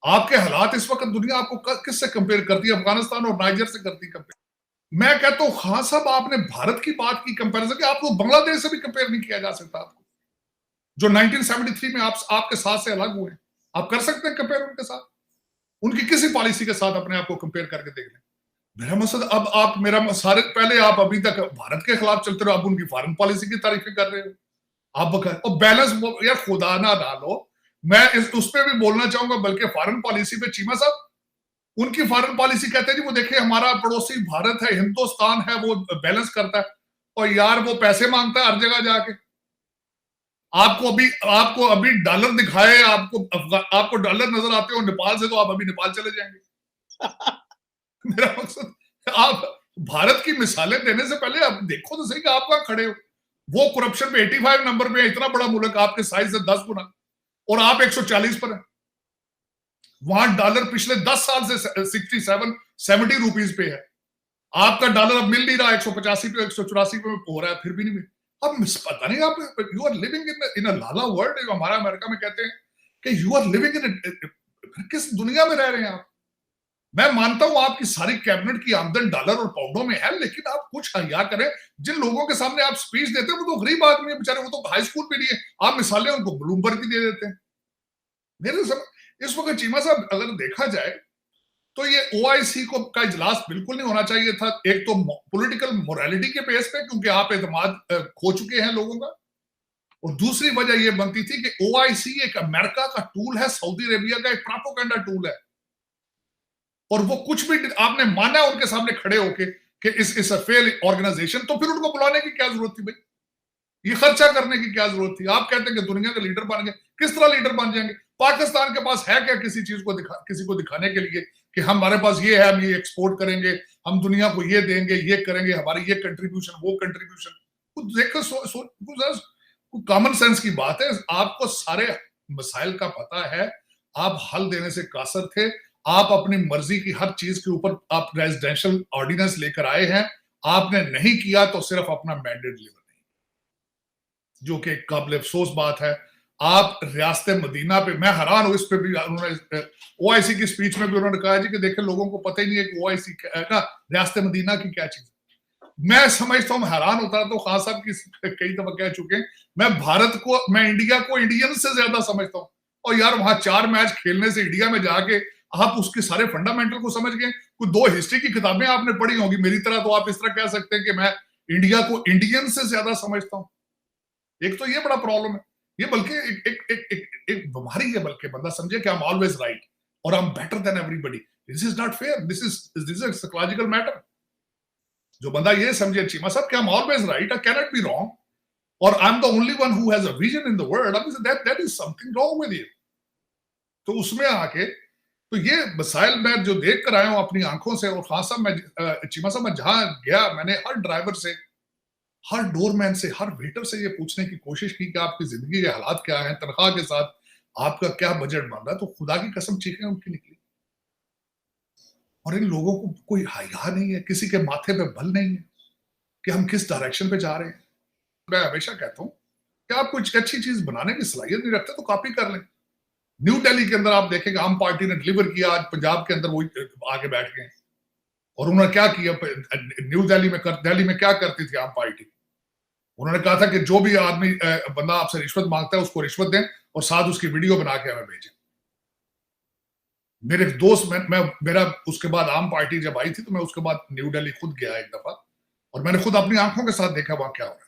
आपके हालात इस वक्त दुनिया आपको किससे कंपेयर करती है? अफगानिस्तान और नाइजर से करती कंपेयर। मैं कहता हूं खान साहब आपने भारत की बात की कंपैरिजन, कि आपको बांग्लादेश से भी कंपेयर नहीं किया जा सकता। आपको जो 1973 में आपके साथ से अलग हुए, आप कर सकते हैं कंपेयर उनके साथ? उनकी किसी पॉलिसी के साथ अपने आप को कंपेयर करके देख लें। मेरा मकसद, अब आप मेरा सारे पहले आप अभी तक भारत के खिलाफ चलते रहो, अब उनकी फॉरेन पॉलिसी की तारीफें कर रहे हो आप। और बैलेंस यार खुदा ना डालो, मैं उस पर भी बोलना चाहूंगा, बल्कि फॉरेन पॉलिसी पे चीमा साहब, उनकी फॉरेन पॉलिसी कहते हैं जी वो देखिए हमारा पड़ोसी भारत है, हिंदुस्तान है, वो बैलेंस करता है। और यार वो पैसे मांगता है हर जगह जाके। आपको अभी डॉलर दिखाए, आपको डॉलर नजर आते हो नेपाल से, तो आप अभी नेपाल चले जाएंगे। मेरा मकसद, आप भारत की मिसालें देने से पहले आप देखो तो सही कि आप कहां खड़े हो। वो करप्शन पे 85 नंबर पे, इतना बड़ा मुल्क आपके साइज से 10 गुना, और आप 140 पर है। वहां डॉलर पिछले 10 साल से 67-70 रुपीज पे है। आपका डॉलर अब मिल नहीं रहा, 185 पे 184 पे हो रहा है, फिर भी नहीं मिल। अब पता नहीं, आप you are living in a लाला वर्ल्ड, जो हमारा अमेरिका में कहते हैं कि यू आर लिविंग इन किस दुनिया में रह रहे हैं आप। मैं मानता हूं आपकी सारी कैबिनेट की आमदन डॉलर और पाउंडों में है, लेकिन आप कुछ हया करें। जिन लोगों के सामने आप स्पीच देते हैं वो तो गरीब आदमी है बेचारे, वो तो हाई स्कूल पे नहीं है। आप मिसालें उनको ब्लूमबर्ग की दे देते हैं। मेरे इस वक्त चीमा साहब अगर देखा जाए तो ये ओआईसी को का इजलास बिल्कुल नहीं होना चाहिए था। एक तो पॉलिटिकल मोरालिटी के बेस पे, क्योंकि आप एतमाद खो चुके हैं लोगों का, और दूसरी वजह यह बनती थी कि ओआईसी एक अमेरिका का टूल है, सऊदी अरेबिया का एक प्रोपेगेंडा टूल है, और वो कुछ भी आपने माना उनके सामने खड़े होके कि इस फेल ऑर्गेनाइजेशन, तो फिर उनको बुलाने की क्या जरूरत थी भाई? ये खर्चा करने की क्या जरूरत थी? आप कहते हैं कि दुनिया के लीडर बन गए, किस तरह लीडर बन जाएंगे? पाकिस्तान के पास है क्या किसी चीज को किसी को दिखाने के लिए कि हमारे पास ये है, हम ये एक्सपोर्ट करेंगे, हम दुनिया को ये देंगे, ये करेंगे, हमारी ये कंट्रीब्यूशन, वो कंट्रीब्यूशन? देखो कॉमन सेंस की बात है। आपको सारे मसाइल का पता है, आप हल देने से कासर थे। आप अपनी मर्जी की हर चीज के ऊपर आप रेजिडेंशियल ऑर्डिनेंस लेकर आए हैं, आपने नहीं किया तो सिर्फ अपना मैंडेट लेकर, जो कि काबिल अफसोस बात है। आप रियासत मदीना पे, मैं हैरान हूं, इस पे भी उन्होंने ओआईसी की स्पीच में भी उन्होंने कहा जी कि देखिए लोगों को पता ही नहीं है कि ओआईसी का रियासत मदीना की क्या चीज। मैं समझता हूं, हैरान होता तो खान साहब की कई दफा कह चुके हैं, मैं इंडिया को इंडियन से ज्यादा समझता हूं। और यार वहां 4 मैच खेलने से इंडिया में जाके आप उसके सारे फंडामेंटल को समझ गए। कुछ 2 हिस्ट्री की किताबें आपने पढ़ी होंगी मेरी तरह, तो आप इस तरह कह सकते हैं कि मैं इंडिया को इंडियन से ज्यादा समझता हूं। एक तो ये बड़ा प्रॉब्लम है, ये बल्कि एक बीमारी है, बल्कि बंदा समझे कि आई एम ऑलवेज राइट और I am better than everybody. This is not fair, this is a psychological matter. जो बंदा ये समझे चीमा साहब कि I am always right, I can not be wrong, और I am the only one who has a vision in the world, that is something wrong with you. तो उसमें आके तो ये मसाइल मैं जो देख कर आया हूं अपनी आंखों से, और खास साहब मैं चीमा साहब मैं जहां गया, मैंने हर ड्राइवर से, हर डोरमैन से, हर वेटर से ये पूछने की कोशिश की कि आपकी जिंदगी के हालात क्या हैं, तनख्वाह के साथ आपका क्या बजट बन रहा है। तो खुदा की कसम चीखें उनकी निकली। और इन लोगों को कोई हया नहीं है, किसी के माथे पे बल नहीं है कि हम किस डायरेक्शन पे जा रहे हैं। मैं हमेशा कहता हूं कि आप कुछ अच्छी चीज बनाने की सलाहियत नहीं रखते तो कॉपी कर लें। न्यू दिल्ली के अंदर आप देखेंगे आम पार्टी ने डिलीवर किया, आज पंजाब के अंदर वही आगे बैठ गए। और उन्होंने क्या किया न्यू दिल्ली में क्या करती थी आम पार्टी? उन्होंने कहा था कि जो भी आदमी बंदा आपसे रिश्वत मांगता है उसको रिश्वत दें और साथ उसकी वीडियो बना के हमें भेजें। मेरे दोस्त मेरा उसके बाद आम पार्टी जब आई थी तो मैं उसके बाद न्यू दिल्ली खुद गया एक दफा, और मैंने खुद अपनी आंखों के साथ देखा वहां क्या हो रहा है।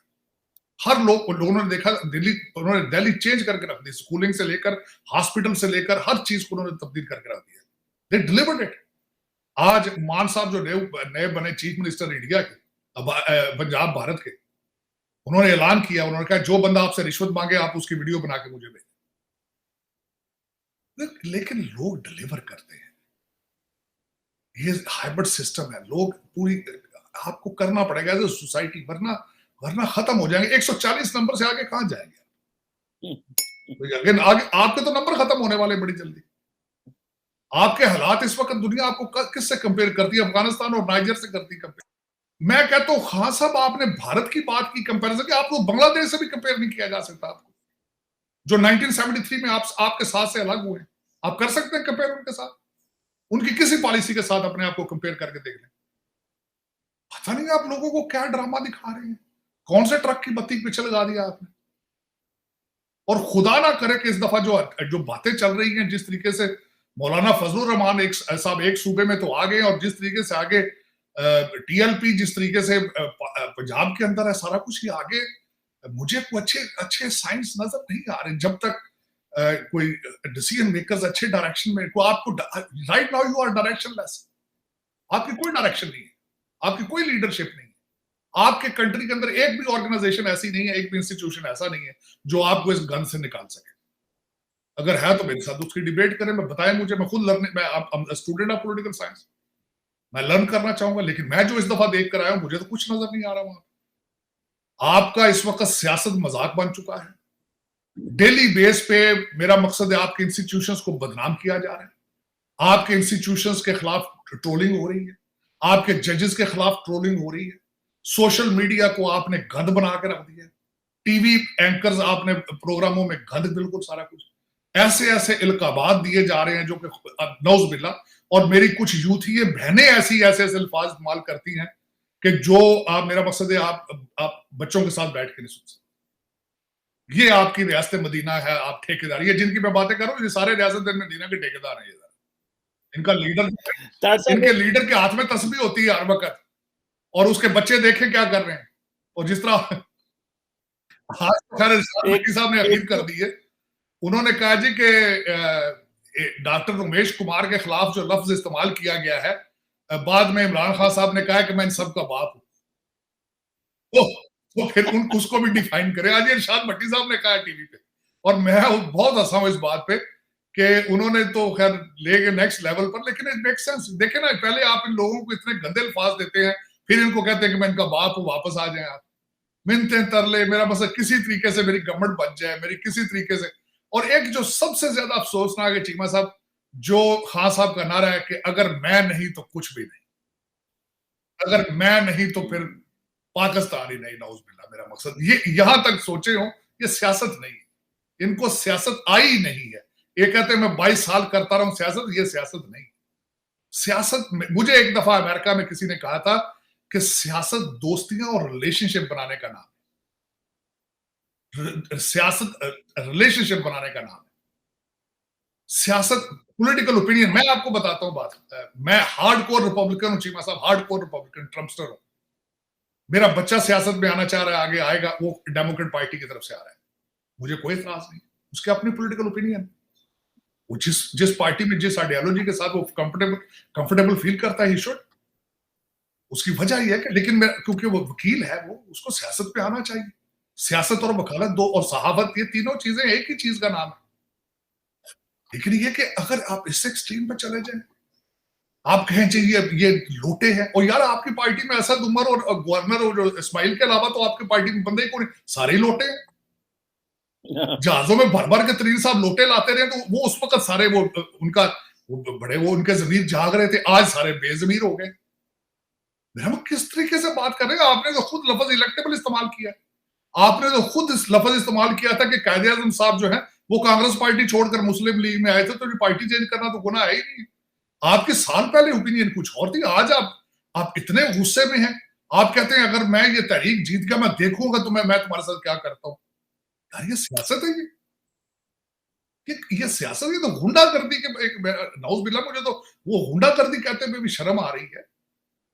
हर लोगों ने देखा, उन्होंने दिल्ली चेंज करके रख दी, स्कूलिंग से लेकर हॉस्पिटल से लेकर हर चीज को उन्होंने तब्दील करके रख दिया। दे डिलीवर्ड इट। आज मान साहब जो नए बने चीफ मिनिस्टर इंडिया के, पंजाब भारत के, उन्होंने ऐलान किया, उन्होंने कहा जो बंदा आपसे रिश्वत मांगे आप उसकी वीडियो बना के मुझे भेजें। लेकिन लोग डिलीवर करते हैं। ये हाइब्रिड सिस्टम है। लोग पूरी आपको करना पड़ेगा एज ए सोसाइटी, वरना खत्म हो जाएंगे। 140 नंबर से आगे कहां जाएंगे? अगेन आगे आपके तो नंबर खत्म होने वाले बड़ी जल्दी। आपके हालात इस वक्त दुनिया आपको किससे कंपेयर करती है? अफगानिस्तान और नाइजर से करती कंपेयर। मैं कहता हूं खान साहब आपने भारत की बात की कंपैरिजन, कि आपको बांग्लादेश से भी कंपेयर नहीं किया जा सकता। आपको जो 1973 में आपके साथ से अलग हुए, आप कर सकते हैं कंपेयर उनके साथ, उनकी किसी पॉलिसी के साथ अपने आप को कंपेयर करके देख लें। पता नहीं आप लोगों को क्या ड्रामा दिखा रहे हैं, कौन से ट्रक की बत्ती पीछे लगा दिया आपने। और खुदा ना करे कि इस दफा जो जो बातें चल रही हैं, जिस तरीके से मौलाना फजलुर रहमान एक साहब एक सूबे में तो आ गए, और जिस तरीके से आगे टीएलपी जिस तरीके से पंजाब के अंदर है, सारा कुछ ही आगे मुझे कोई अच्छे अच्छे साइंस नजर नहीं आ रहे जब तक कोई डिसीजन मेकर्स अच्छे डायरेक्शन में को आपको right now you are directionless. आपकी कोई डायरेक्शन नहीं है, आपकी कोई लीडरशिप नहीं है, आपके कंट्री के अंदर एक भी ऑर्गेनाइजेशन ऐसी नहीं है, एक भी इंस्टीट्यूशन ऐसा नहीं है जो आपको इस गन से निकाल सके। अगर है तो मेरे साथ उसकी डिबेट करें, मैं बताएं मुझे, मैं खुद लर्निंग, मैं स्टूडेंट ऑफ पॉलिटिकल साइंस, मैं लर्न करना चाहूंगा, लेकिन मैं जो इस दफा देख कर आया हूं मुझे तो कुछ नजर नहीं आ रहा वहां। आपका इस वक्त सियासत मजाक बन चुका है। डेली बेस पे मेरा मकसद है आपके इंस्टीट्यूशंस को बदनाम किया जा रहा है, आपके इंस्टीट्यूशंस के खिलाफ ट्रोलिंग हो रही है, आपके जजेस के खिलाफ ट्रोलिंग हो रही है, सोशल मीडिया को आपने गंद बना के रख दिया, टीवी एंकर्स आपने प्रोग्रामों में गंद, बिल्कुल सारा कुछ ऐसे ऐसे इल्काबात दिए जा रहे हैं जो कि नौज बिल्ला। और मेरी कुछ यूथी बहनें ऐसी ऐसे ऐसे अल्फाज इस्तेमाल करती हैं कि जो आप, मेरा मकसद है आप बच्चों के साथ बैठ के नहीं सुन सकते। ये आपकी रियासत मदीना है, आप ठेकेदार, ये जिनकी मैं बातें कर रहा हूँ ये सारे रियासत मदीना के ठेकेदार हैं। इनका लीडर, इनके लीडर के हाथ में तस्बीह होती है हर वक्त, और उसके बच्चे देखें क्या कर रहे हैं। और जिस तरह साहब ने अपील कर दी है, उन्होंने कहा जी कि डॉक्टर उमेश कुमार के खिलाफ जो लफ्ज इस्तेमाल किया गया है, बाद में इमरान खान साहब ने कहा कि मैं इन सबका बाप हूं, तो फिर उसको भी डिफाइन करें। आज इरशाद भट्टी साहब ने कहा टीवी पे, और मैं बहुत हंसा हूं इस बात पे कि उन्होंने तो खैर ले गए नेक्स्ट लेवल पर, लेकिन इट मेक सेंस। देखे ना, पहले आप इन लोगों को इतने गंदे अल्फाज देते हैं, फिर इनको कहते हैं कि मैं इनका बाप हूं, वापस आ जाए आप, मिनते तरले, मेरा मतलब किसी तरीके से मेरी गवर्नमेंट बच जाए, मेरी किसी तरीके से। और एक जो सबसे ज्यादा अफसोसनाक है चीमा साहब, जो खान साहब का नारा है कि अगर मैं नहीं तो कुछ भी नहीं, अगर मैं नहीं तो फिर पाकिस्तान ही नहीं, नौज बिल्ला। मेरा मकसद ये यहां तक सोचे हो, ये सियासत नहीं है, इनको सियासत आई नहीं है। ये कहते हैं मैं 22 साल करता रहा हूं सियासत, ये सियासत नहीं। सियासत में, मुझे एक दफा अमेरिका में किसी ने कहा था कि सियासत दोस्तियां और रिलेशनशिप बनाने का नाम है, सियासत रिलेशनशिप बनाने का नाम है, सियासत पॉलिटिकल ओपिनियन। मैं आपको बताता हूं बात, मैं हार्डकोर रिपब्लिकन हूं चीमा साहब, हार्डकोर रिपब्लिकन, ट्रम्पस्टर हूं। मेरा बच्चा सियासत में आना चाह रहा है, आगे आएगा, वो डेमोक्रेट पार्टी की तरफ से आ रहा है, मुझे कोई इतराज नहीं, उसके अपनी पॉलिटिकल ओपिनियन, वो जिस पार्टी में जिस आइडियोलॉजी के साथ वो कंफर्टेबल फील करता है, ही शुड, उसकी वजह ये है कि, लेकिन मैं, क्योंकि वो वकील है, वो उसको सियासत पे आना चाहिए। सियासत और वकालत दो, और सहावत, ये तीनों चीजें एक ही चीज का नाम है। लेकिन ये कि अगर आप इस एक्सट्रीम पे चले जाए, आप कहें चाहिए ये लोटे हैं, और यार आपकी पार्टी में असद उमर और गवर्नर और इस्माइल के अलावा तो आपकी पार्टी में बंदे कौन, सारे लोटे हैं। जहाजों में भर भर के तरीन साहब लोटे लाते रहे, तो वो उस वक्त सारे वो उनका बड़े वो उनके जमीर जाग रहे थे, आज सारे बेजमीर हो गए। हम किस तरीके से बात कर रहे हैं? आपने तो खुद लफ्ज इलेक्टेबल इस्तेमाल किया, आपने तो खुद इस लफ्ज इस्तेमाल किया था कि कायदे आजम साहब जो है वो कांग्रेस पार्टी छोड़कर मुस्लिम लीग में आए थे, तो पार्टी चेंज करना तो गुनाह है ही नहीं। आपके साल पहले ओपिनियन कुछ और थी, आज आप इतने गुस्से में हैं, आप कहते हैं अगर मैं ये तहरीक जीत गया, मैं देखूंगा तो मैं तुम्हारे साथ क्या करता हूं। यार ये सियासत है, ये सियासत, ये तो गुंडागर्दी के एक, नौज बिल्ला, मुझे तो वो गुंडागर्दी कहते हुए भी शर्म आ रही है।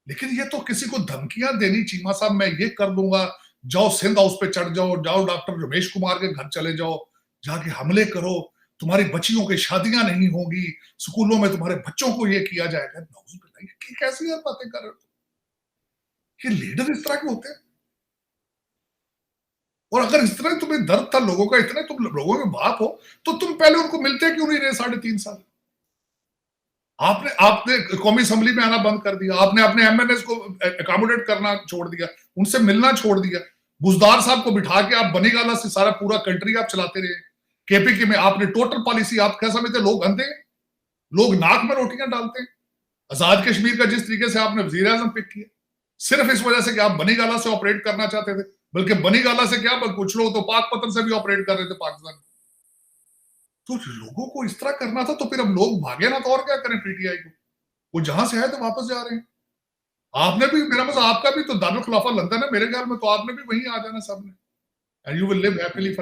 लेकिन ये तो किसी को धमकियां देनी, चीमा साहब मैं ये कर दूंगा, जाओ सिंध हाउस पे चढ़ जाओ, जाओ डॉक्टर रमेश कुमार के घर चले जाओ, जाके हमले करो, तुम्हारी बच्चियों की शादियां नहीं होगी, स्कूलों में तुम्हारे बच्चों को ये किया जाएगा। ये कैसी यार बातें कर रहे हो? ये लीडर इस तरह के होते हैं? और अगर इस तरह तुम्हें दर्द था लोगों का, इतने तुम लोगों के बाप हो, तो तुम पहले उनको मिलते क्यों नहीं रहे 3.5 साल? आपने आपने कौमी असेंबली में आना बंद कर दिया, आपने अपने एमएनएस को अकोमोडेट करना छोड़ दिया, उनसे मिलना छोड़ दिया। बुजदार साहब को बिठा के आप बनीगाला से सारा पूरा कंट्री आप चलाते रहे। केपीके में आपने टोटल पॉलिसी, आप क्या समझते, लोग अंधे हैं, लोग नाक में रोटियां डालते हैं। आजाद कश्मीर का जिस तरीके से आपने वजीर आजम पिक किया, सिर्फ इस वजह से कि आप बनीगाला से ऑपरेट करना चाहते थे, बल्कि बनीगाला से क्या, कुछ लोग तो पाक पत्थर से भी ऑपरेट कर रहे थे पाकिस्तान। तो लोगों को इस तरह करना था, तो फिर अब लोग भागे ना, तो और क्या करें पीटीआई को? वो जहां से है तो वापस जा रहे हैं। आपने भी, मेरा मतलब आपका भी तो दारुल खिलाफा लंदन है, मेरे ख्याल में तो आपने भी वहीं आ जाना सबने, and you will live happily for